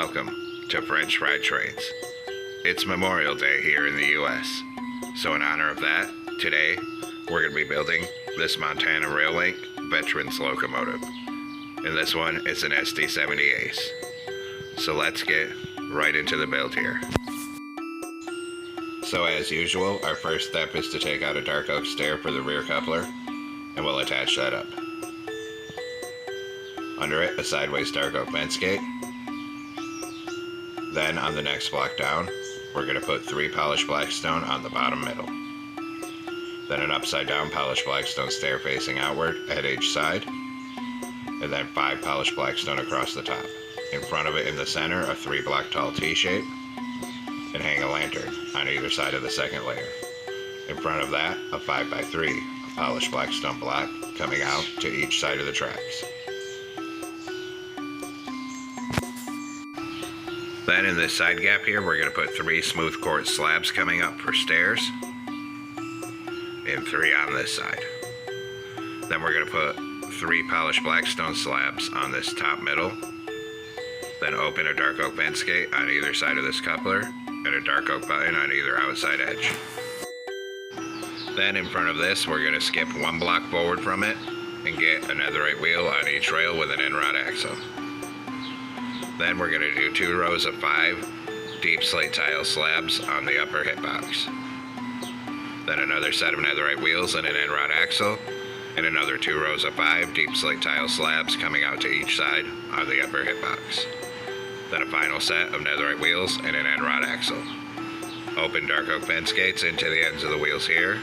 welcome to French Fried Trains. It's Memorial Day here in the US, so in honor of that, today we're going to be building this Montana Rail Link Veterans Locomotive. And this one is an SD70 Ace. So let's get right into the build here. So as usual, our first step is to take out a dark oak stair for the rear coupler, and we'll attach that up. Under it, a sideways dark oak fence gate. Then on the next block down, we're going to put 3 polished blackstone on the bottom middle. Then an upside down polished blackstone stair facing outward at each side. And then 5 polished blackstone across the top. In front of it in the center, a 3 block tall T-shape. And hang a lantern on either side of the second layer. In front of that, a 5x3 polished blackstone block coming out to each side of the tracks. Then in this side gap here, we're going to put 3 smooth quartz slabs coming up for stairs. And 3 on this side. Then we're going to put 3 polished blackstone slabs on this top middle. Then open a dark oak fence gate on either side of this coupler. And a dark oak button on either outside edge. Then in front of this, we're going to skip 1 block forward from it and get a netherite wheel on each rail with an end rod axle. Then we're going to do 2 rows of 5 deep slate tile slabs on the upper hitbox. Then another set of netherite wheels and an end rod axle, and another 2 rows of 5 deep slate tile slabs coming out to each side on the upper hitbox. Then a final set of netherite wheels and an end rod axle. Open dark oak fence gates into the ends of the wheels here,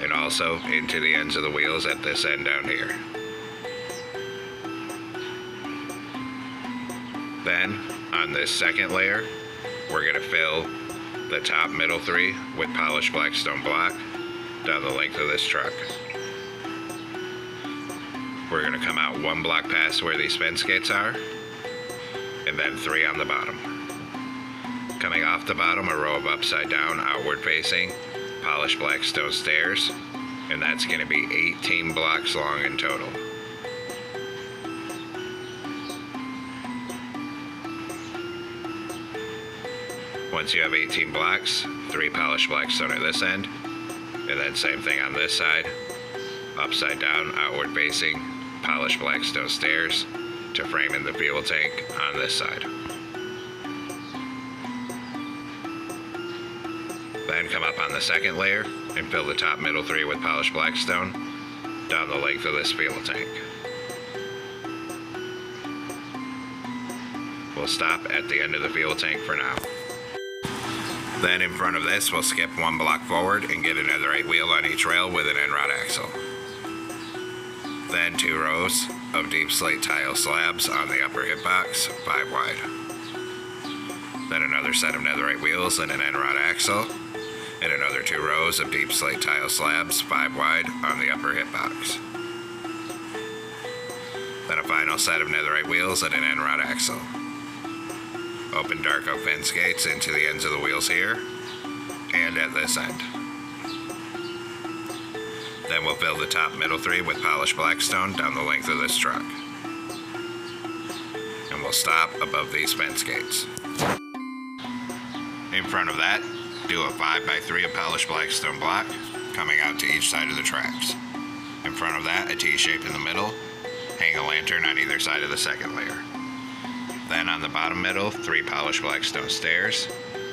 and also into the ends of the wheels at this end down here. Then, on this second layer, we're going to fill the top middle 3 with polished blackstone block down the length of this truck. We're going to come out 1 block past where these fence gates are, and then 3 on the bottom. Coming off the bottom, a row of upside down, outward facing, polished blackstone stairs, and that's going to be 18 blocks long in total. Once you have 18 blocks, 3 polished blackstone at this end, and then same thing on this side, upside down, outward facing, polished blackstone stairs to frame in the fuel tank on this side. Then come up on the second layer and fill the top middle 3 with polished blackstone down the length of this fuel tank. We'll stop at the end of the fuel tank for now. Then in front of this, we'll skip 1 block forward and get a netherite wheel on each rail with an end rod axle. Then 2 rows of deep slate tile slabs on the upper hitbox, 5 wide. Then another set of netherite wheels and an end rod axle, and another 2 rows of deep slate tile slabs, 5 wide, on the upper hitbox. Then a final set of netherite wheels and an end rod axle. Open dark oak fence gates into the ends of the wheels here, and at this end. Then we'll fill the top middle 3 with polished blackstone down the length of this truck. And we'll stop above these fence gates. In front of that, do a 5x3 of polished blackstone block coming out to each side of the tracks. In front of that, a T-shape in the middle, hang a lantern on either side of the second layer. Then on the bottom middle, 3 polished blackstone stairs,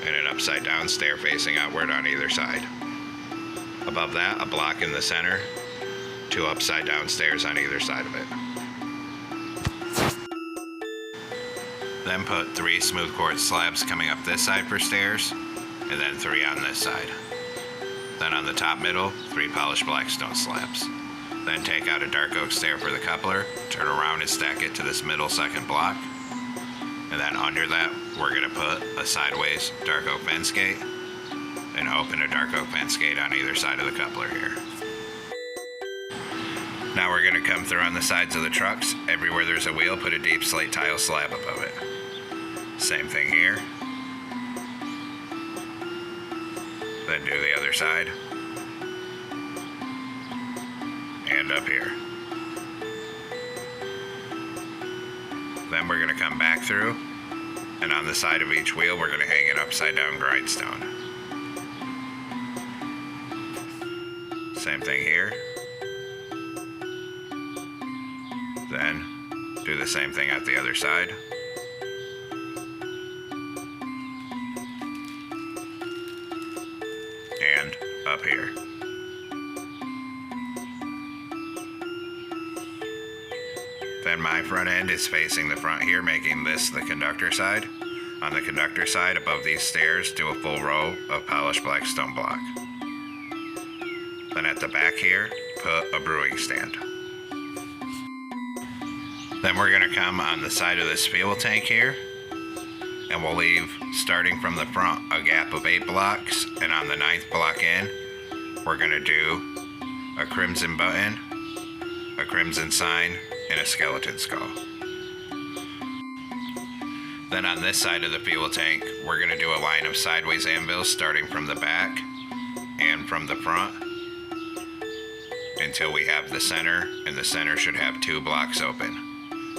and an upside down stair facing outward on either side. Above that, a block in the center, 2 upside down stairs on either side of it. Then put 3 smooth quartz slabs coming up this side for stairs, and then 3 on this side. Then on the top middle, 3 polished blackstone slabs. Then take out a dark oak stair for the coupler, turn around and stack it to this middle second block. And then under that, we're going to put a sideways dark oak fence gate and open a dark oak fence gate on either side of the coupler here. Now we're going to come through on the sides of the trucks. Everywhere there's a wheel, put a deep slate tile slab above it. Same thing here. Then do the other side. And up here. Then we're going to come back through And on the side of each wheel, we're going to hang an upside down grindstone. Same thing here. Then do the same thing at the other side. And up here. Then my front end is facing the front here, making this the conductor side. On the conductor side, above these stairs, do a full row of polished black stone block. Then at the back here, put a brewing stand. Then we're going to come on the side of this fuel tank here, and we'll leave, starting from the front, a gap of 8 blocks, and on the 9th block in, we're going to do a crimson button, a crimson sign, and a skeleton skull. Then on this side of the fuel tank, we're going to do a line of sideways anvils starting from the back and from the front until we have the center, and the center should have 2 blocks open.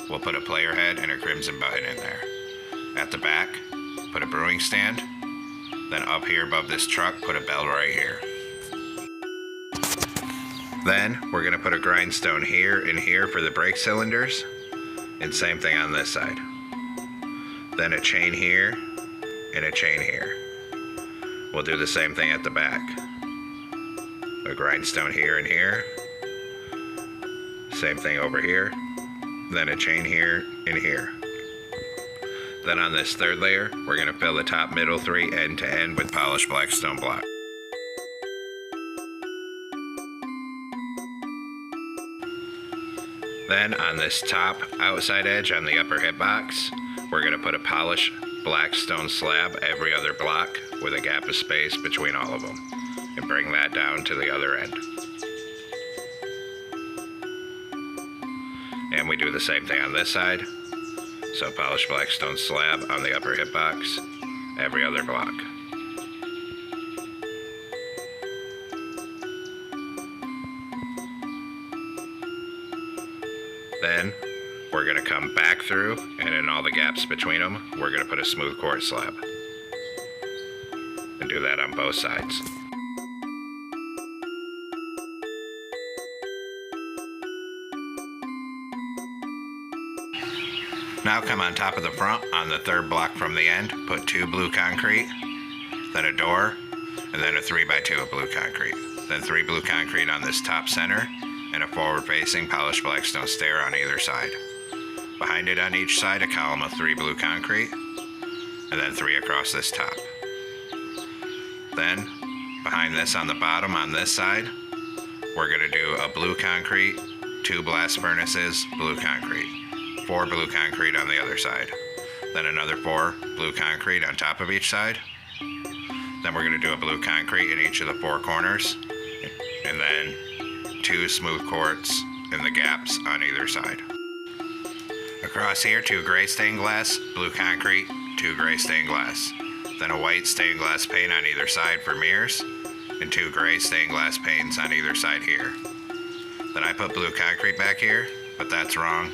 We'll put a player head and a crimson button in there. At the back, put a brewing stand. Then up here above this truck, put a bell right here. Then we're going to put a grindstone here and here for the brake cylinders, and same thing on this side. Then a chain here and a chain here. We'll do the same thing at the back. A grindstone here and here. Same thing over here. Then a chain here and here. Then on this 3rd layer, we're going to fill the top middle 3 end to end with polished black stone block. Then on this top outside edge on the upper hitbox, we're going to put a polished black stone slab every other block with a gap of space between all of them, and bring that down to the other end. And we do the same thing on this side. So polished black stone slab on the upper hitbox every other block. Then we're going to come back through, and in all the gaps between them, we're going to put a smooth quartz slab. And do that on both sides. Now come on top of the front on the 3rd block from the end, put 2 blue concrete, then a door, and then a 3x2 of blue concrete. Then 3 blue concrete on this top center, and a forward-facing polished black stone stair on either side. Behind it on each side, a column of 3 blue concrete, and then 3 across this top. Then, behind this on the bottom on this side, we're going to do a blue concrete, 2 blast furnaces, blue concrete, 4 blue concrete on the other side. Then another 4 blue concrete on top of each side. Then we're going to do a blue concrete in each of the 4 corners, and then 2 smooth quartz in the gaps on either side. Across here, 2 gray stained glass, blue concrete, 2 gray stained glass. Then a white stained glass pane on either side for mirrors, and 2 gray stained glass panes on either side here. Then I put blue concrete back here, but that's wrong.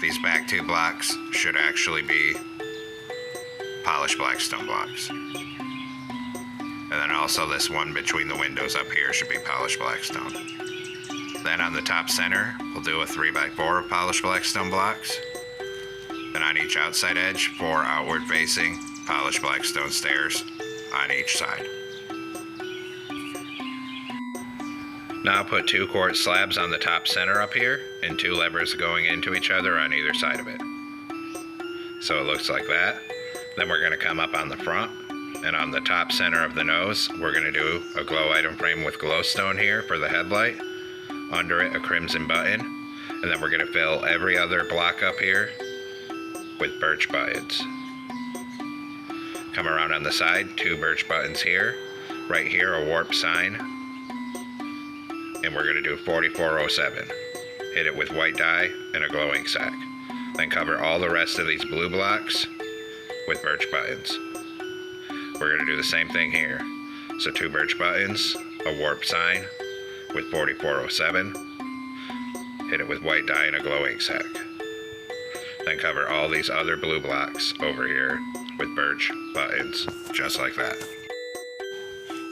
These back 2 blocks should actually be polished black stone blocks. And then also this one between the windows up here should be polished black stone. Then on the top center, we'll do a 3x4 of polished black stone blocks. Then on each outside edge, 4 outward facing polished black stone stairs on each side. Now put 2 quartz slabs on the top center up here, and 2 levers going into each other on either side of it. So it looks like that. Then we're going to come up on the front, and on the top center of the nose, we're going to do a glow item frame with glowstone here for the headlight. Under it, a crimson button, and then we're going to fill every other block up here with birch buttons. Come around on the side, 2 birch buttons here. Right here, a warp sign. And we're going to do 4407. Hit it with white dye and a glowing sack. Then cover all the rest of these blue blocks with birch buttons. We're going to do the same thing here. So 2 birch buttons, a warp sign with 4407. Hit it with white dye and a glowing sack. Then cover all these other blue blocks over here with birch buttons, just like that.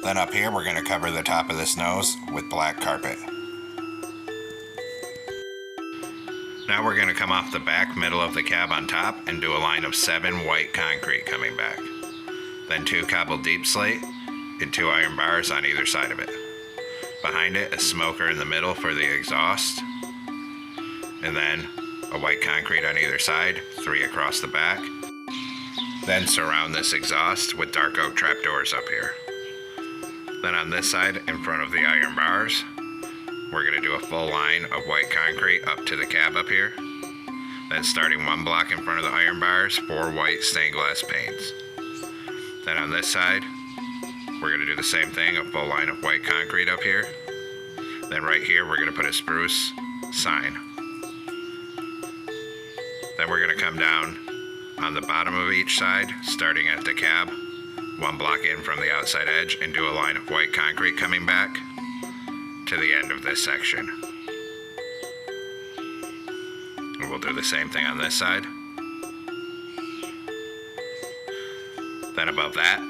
Then up here, we're going to cover the top of this nose with black carpet. Now we're going to come off the back middle of the cab on top and do a line of 7 white concrete coming back. Then 2 cobbled deep slate and 2 iron bars on either side of it. Behind it, a smoker in the middle for the exhaust. And then a white concrete on either side, 3 across the back. Then surround this exhaust with dark oak trapdoors up here. Then on this side, in front of the iron bars, we're going to do a full line of white concrete up to the cab up here. Then starting 1 block in front of the iron bars, 4 white stained glass panes. Then on this side, we're going to do the same thing, a full line of white concrete up here. Then right here, we're going to put a spruce sign. Then we're going to come down on the bottom of each side, starting at the cab, 1 block in from the outside edge, and do a line of white concrete coming back to the end of this section. And we'll do the same thing on this side. Then above that,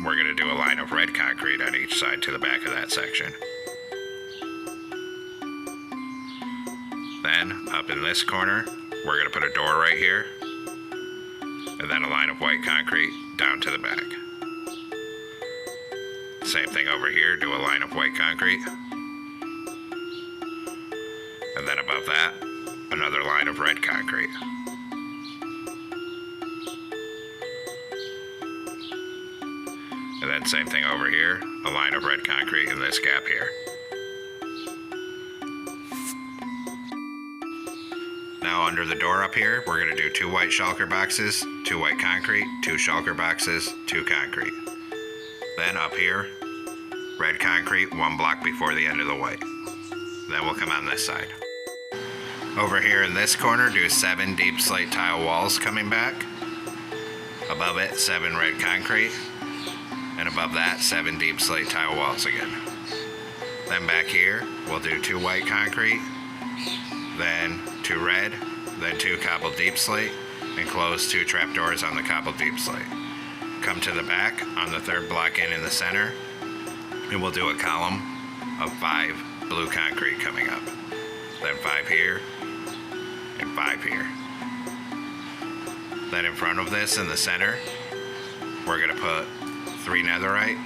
we're going to do a line of red concrete on each side to the back of that section. Then up in this corner, we're going to put a door right here, and then a line of white concrete down to the back. Same thing over here, do a line of white concrete. And then above that, another line of red concrete. And then same thing over here, a line of red concrete in this gap here. Now under the door up here, we're going to do 2 white shulker boxes, 2 white concrete, 2 shulker boxes, 2 concrete. Then up here, red concrete, 1 block before the end of the white. Then we'll come on this side. Over here in this corner, do 7 deep slate tile walls coming back. Above it, 7 red concrete. And above that, 7 deep slate tile walls again. Then back here, we'll do 2 white concrete, then 2 red, then 2 cobbled deep slate, and close 2 trapdoors on the cobbled deep slate. Come to the back on the 3rd block in the center, and we'll do a column of 5 blue concrete coming up. Then 5 here, and 5 here. Then in front of this in the center, we're going to put 3 netherite,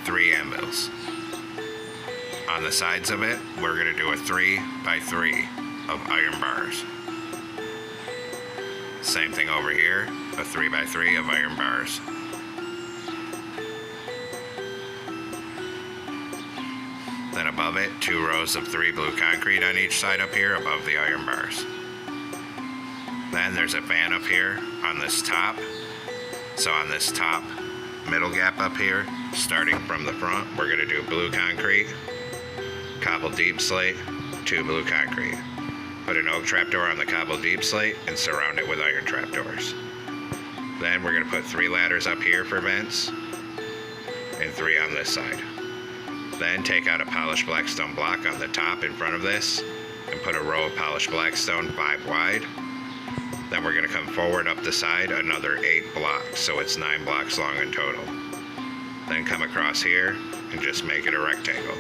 3 anvils. On the sides of it, we're going to do a 3 by 3 of iron bars. Same thing over here, a 3 by 3 of iron bars. Then above it, 2 rows of 3 blue concrete on each side up here above the iron bars. Then there's a fan up here on this top. So on this top middle gap up here, starting from the front, we're going to do blue concrete, cobbled deep slate, 2 blue concrete. Put an oak trapdoor on the cobbled deep slate and surround it with iron trapdoors. Then we're going to put 3 ladders up here for vents and 3 on this side. Then take out a polished blackstone block on the top in front of this and put a row of polished blackstone 5 wide. Then we're going to come forward up the side another 8 blocks, so it's 9 blocks long in total. Then come across here and just make it a rectangle.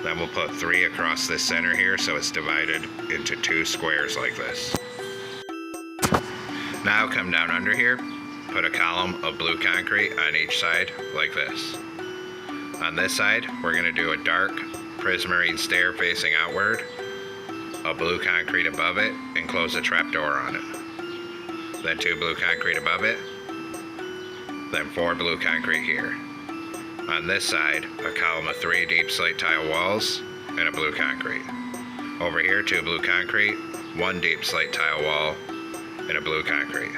Then we'll put 3 across this center here so it's divided into 2 squares like this. Now come down under here, put a column of blue concrete on each side like this. On this side, we're going to do a dark prismarine stair facing outward, a blue concrete above it, and close a trapdoor on it. Then 2 blue concrete above it, then 4 blue concrete here. On this side, a column of 3 deep slate tile walls and a blue concrete. Over here, 2 blue concrete, 1 deep slate tile wall, and a blue concrete.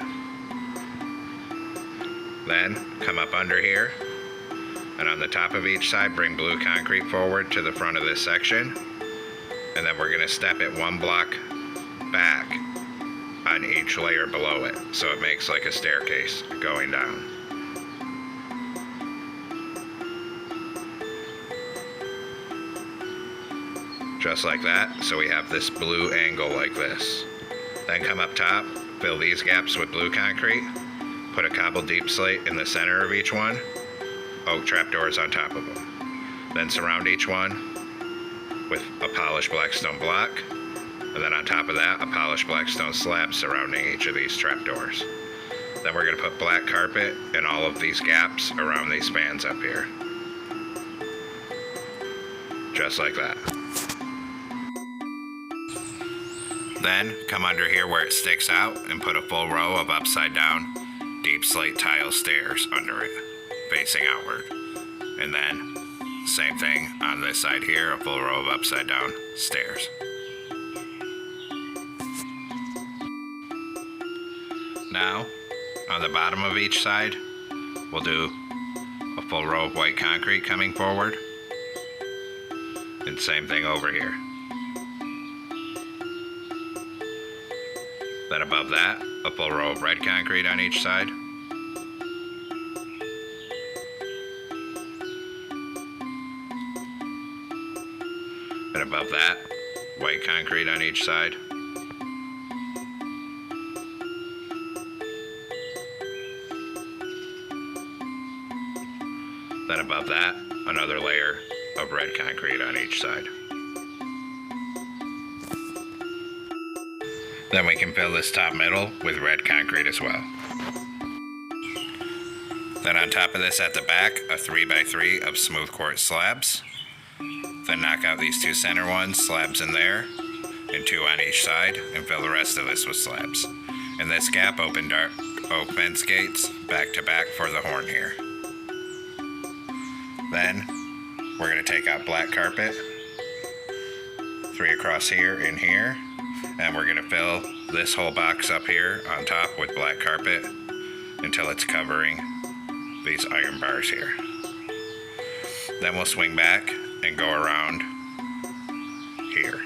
Then come up under here, and on the top of each side, bring blue concrete forward to the front of this section, and then we're going to step it 1 block back on each layer below it, so it makes like a staircase going down. Just like that, so we have this blue angle like this. Then come up top, fill these gaps with blue concrete, put a cobbled deep slate in the center of each one, oak trapdoors on top of them. Then surround each one with a polished blackstone block, and then on top of that, a polished blackstone slab surrounding each of these trapdoors. Then we're going to put black carpet in all of these gaps around these spans up here. Just like that. Then come under here where it sticks out and put a full row of upside down deep slate tile stairs under it, facing outward. And then same thing on this side here, a full row of upside down stairs. Now, on the bottom of each side, we'll do a full row of white concrete coming forward. And same thing over here. Then above that, a full row of red concrete on each side. And above that, white concrete on each side. Then above that, another layer of red concrete on each side. Then we can fill this top middle with red concrete as well. Then on top of this at the back, a 3x3 of smooth quartz slabs. Then knock out these two center ones, slabs in there, and two on each side, and fill the rest of this with slabs. In this gap, open dark oak fence gates back to back for the horn here. Then we're going to take out black carpet, 3 across here and here, and we're going to fill this whole box up here on top with black carpet until it's covering these iron bars here. Then we'll swing back and go around here.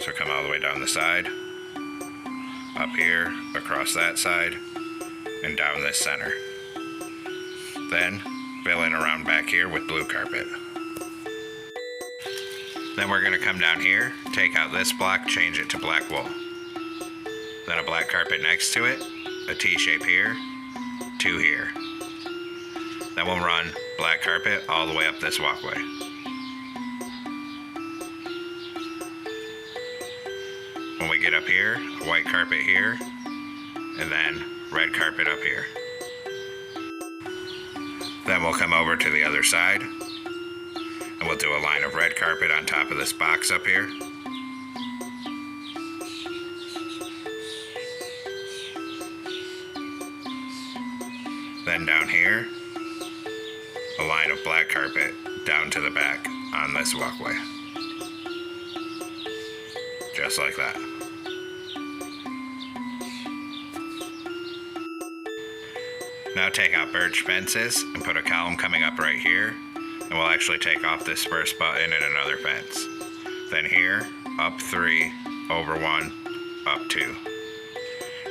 So come all the way down the side, up here, across that side, and down this center. Then fill in around back here with blue carpet. Then we're going to come down here, take out this block, change it to black wool. Then a black carpet next to it, a T-shape here, 2 here. Then we'll run black carpet all the way up this walkway. When we get up here, a white carpet here, and then red carpet up here. Then we'll come over to the other side, and we'll do a line of red carpet on top of this box up here. Then down here, a line of black carpet down to the back on this walkway. Just like that. Now take out birch fences and put a column coming up right here, and we'll actually take off this first button and another fence. Then here, up 3, over 1, up 2.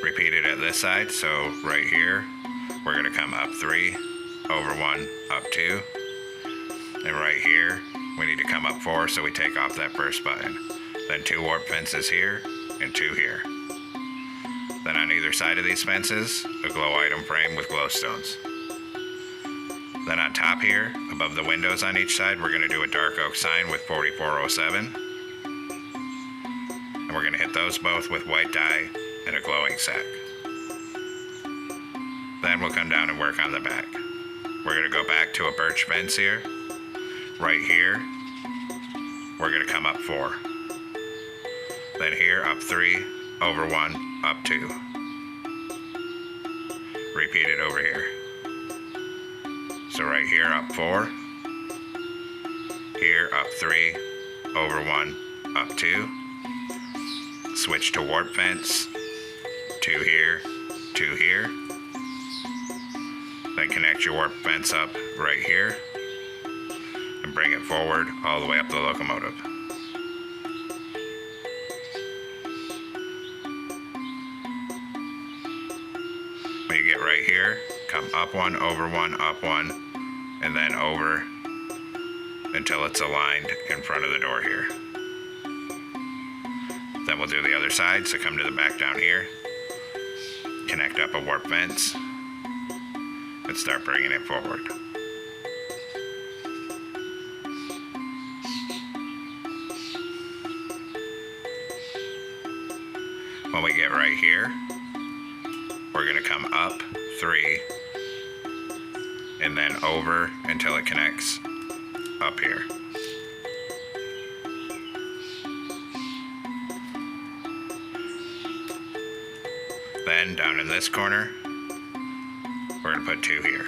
Repeat it at this side, so right here, we're going to come up 3, over 1, up 2. And right here, we need to come up 4, so we take off that first button. Then 2 warp fences here, and 2 here. Then on either side of these fences, a glow item frame with glowstones. Then on top here, above the windows on each side, we're going to do a dark oak sign with 4407. And we're going to hit those both with white dye and a glowing sack. Then we'll come down and work on the back. We're going to go back to a birch fence here. Right here, we're going to come up 4. Then here, up 3, over 1, up 2. Repeat it over here. So right here, up 4. Here, up 3, over 1, up 2. Switch to warp fence. 2 here, 2 here. Then connect your warp fence up right here and bring it forward all the way up the locomotive. When you get right here, come up 1, over 1, up 1, and then over until it's aligned in front of the door here. Then we'll do the other side, so come to the back down here, connect up a warp fence, and start bringing it forward. When we get right here, we're going to come up 3 and then over until it connects up here. Then down in this corner, we're going to put 2 here,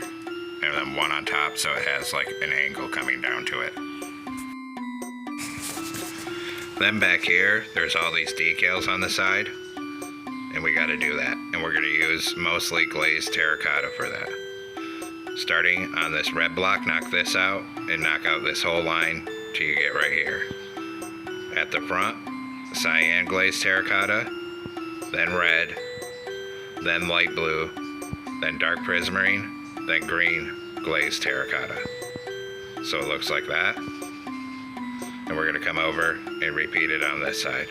and then 1 on top so it has like an angle coming down to it. Then back here, there's all these decals on the side, and we got to do that, and we're going to use mostly glazed terracotta for that. Starting on this red block, knock this out and knock out this whole line till you get right here. At the front, cyan glazed terracotta, then red, then light blue, then dark prismarine, then green glazed terracotta. So it looks like that. And we're going to come over and repeat it on this side.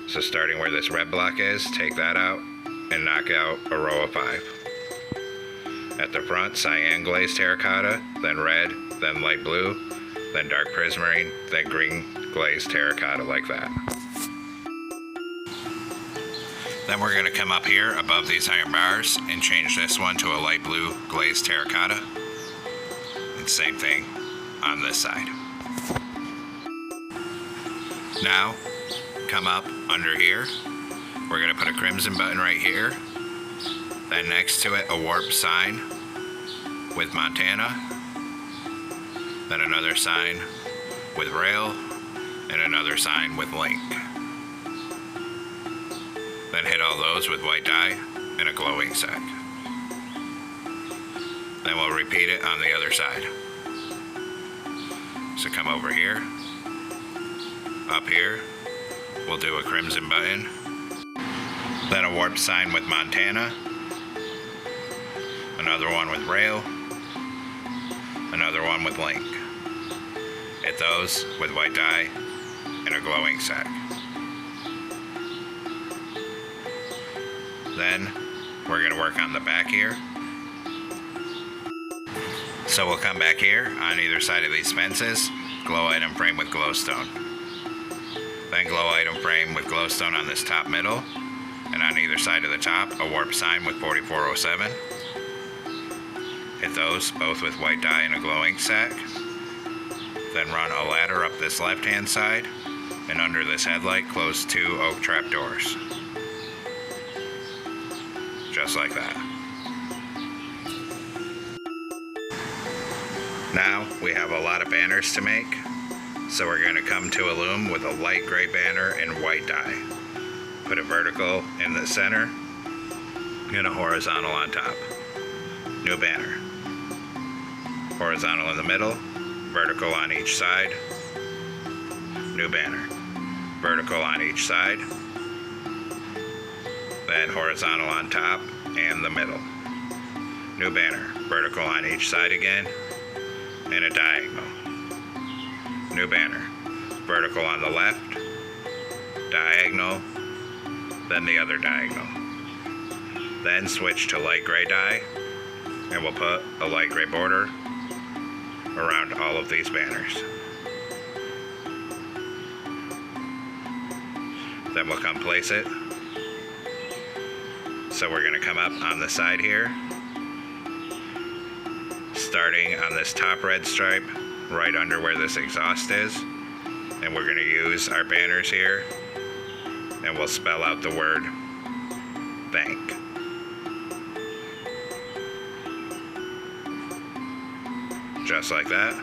So starting where this red block is, take that out and knock out a row of 5. At the front, cyan glazed terracotta, then red, then light blue, then dark prismarine, then green glazed terracotta like that. Then we're going to come up here above these iron bars and change this one to a light blue glazed terracotta. And same thing on this side. Now, come up under here. We're going to put a crimson button right here. Then next to it, a warp sign with Montana. Then another sign with rail, and another sign with link. Then hit all those with white dye and a glowing sack. Then we'll repeat it on the other side. So come over here. Up here, we'll do a crimson button. Then a warp sign with Montana. Another one with rail. Another one with link. Hit those with white dye and a glowing sack. Then we're going to work on the back here. So we'll come back here on either side of these fences, glow item frame with glowstone. Then glow item frame with glowstone on this top middle, and on either side of the top, a warp sign with 4407. Hit those both with white dye and a glowing sack. Then run a ladder up this left hand side, and under this headlight close 2 oak trap doors. Just like that. Now we have a lot of banners to make, so we're going to come to a loom with a light gray banner and white dye. Put a vertical in the center and a horizontal on top. New banner. Horizontal in the middle, vertical on each side. New banner. Vertical on each side. Then horizontal on top and the middle. New banner, vertical on each side again, and a diagonal. New banner, vertical on the left, diagonal, then the other diagonal. Then switch to light gray dye, and we'll put a light gray border around all of these banners. Then we'll come place it. So we're going to come up on the side here, starting on this top red stripe right under where this exhaust is, and we're going to use our banners here, and we'll spell out the word thank. Just like that.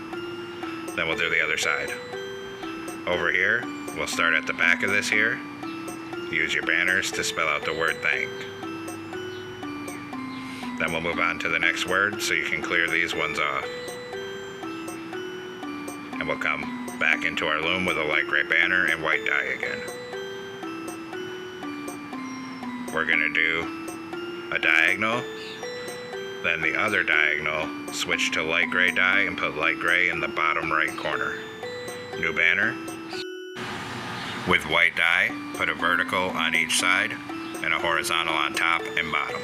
Then we'll do the other side. Over here, we'll start at the back of this here. Use your banners to spell out the word thank. Then we'll move on to the next word so you can clear these ones off. And we'll come back into our loom with a light gray banner and white dye again. We're going to do a diagonal, then the other diagonal, switch to light gray dye and put light gray in the bottom right corner. New banner. With white dye, put a vertical on each side and a horizontal on top and bottom.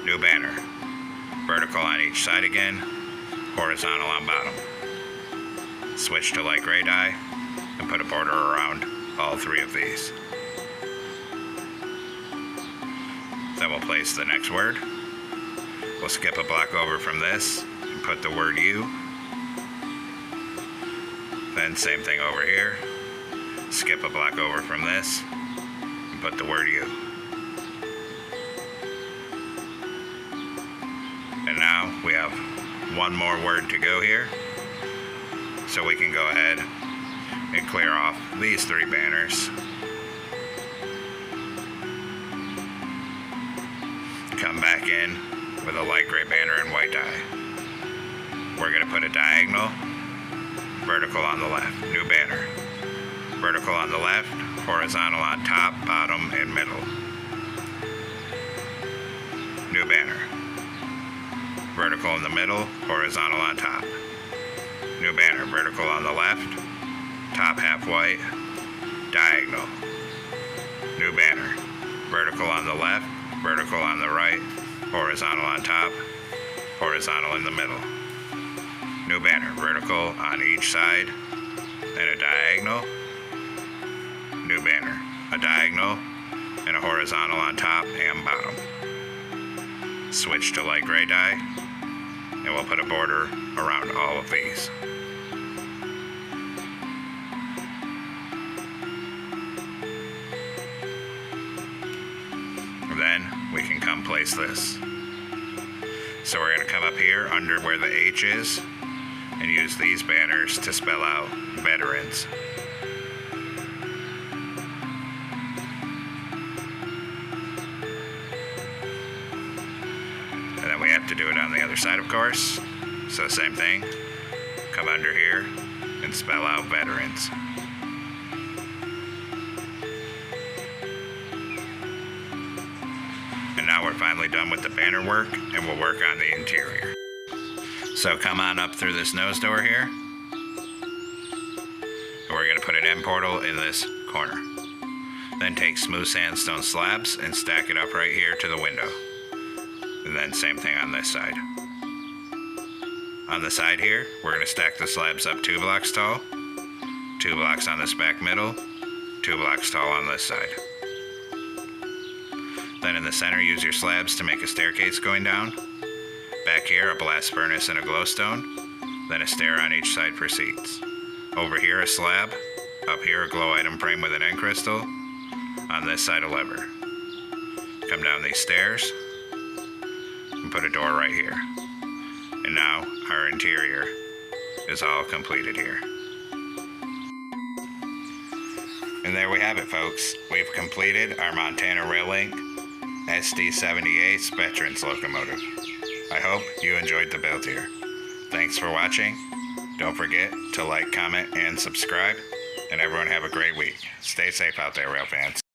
New banner. Vertical on each side again, horizontal on bottom. Switch to light gray dye and put a border around all three of these. Then we'll place the next word. We'll skip a block over from this and put the word U. Then same thing over here. Skip a block over from this and put the word U. And now we have one more word to go here. So we can go ahead and clear off these three banners. Come back in with a light gray banner and white dye. We're going to put a diagonal, vertical on the left. New banner. Vertical on the left, horizontal on top, bottom, and middle. New banner. Vertical in the middle, horizontal on top. New banner. Vertical on the left, top half white, diagonal. New banner. Vertical on the left, vertical on the right, horizontal on top, horizontal in the middle. New banner. Vertical on each side and a diagonal. New banner. A diagonal and a horizontal on top and bottom. Switch to light gray dye and we'll put a border around all of these. Then we can come place this. So we're going to come up here under where the H is and use these banners to spell out veterans. And then we have to do it on the other side, of course. So same thing, come under here and spell out veterans. And now we're finally done with the banner work and we'll work on the interior. So come on up through this nose door here. And we're going to put an end portal in this corner. Then take smooth sandstone slabs and stack it up right here to the window. And then same thing on this side. On the side here, we're going to stack the slabs up 2 blocks tall, 2 blocks on this back middle, 2 blocks tall on this side. Then in the center, use your slabs to make a staircase going down. Back here, a blast furnace and a glowstone. Then a stair on each side for seats. Over here, a slab. Up here, a glow item frame with an end crystal. On this side, a lever. Come down these stairs and put a door right here. And now our interior is all completed here. And there we have it, folks. We've completed our Montana Rail Link SD78 Veterans Locomotive. I hope you enjoyed the build here. Thanks for watching. Don't forget to like, comment, and subscribe. And everyone have a great week. Stay safe out there, rail fans.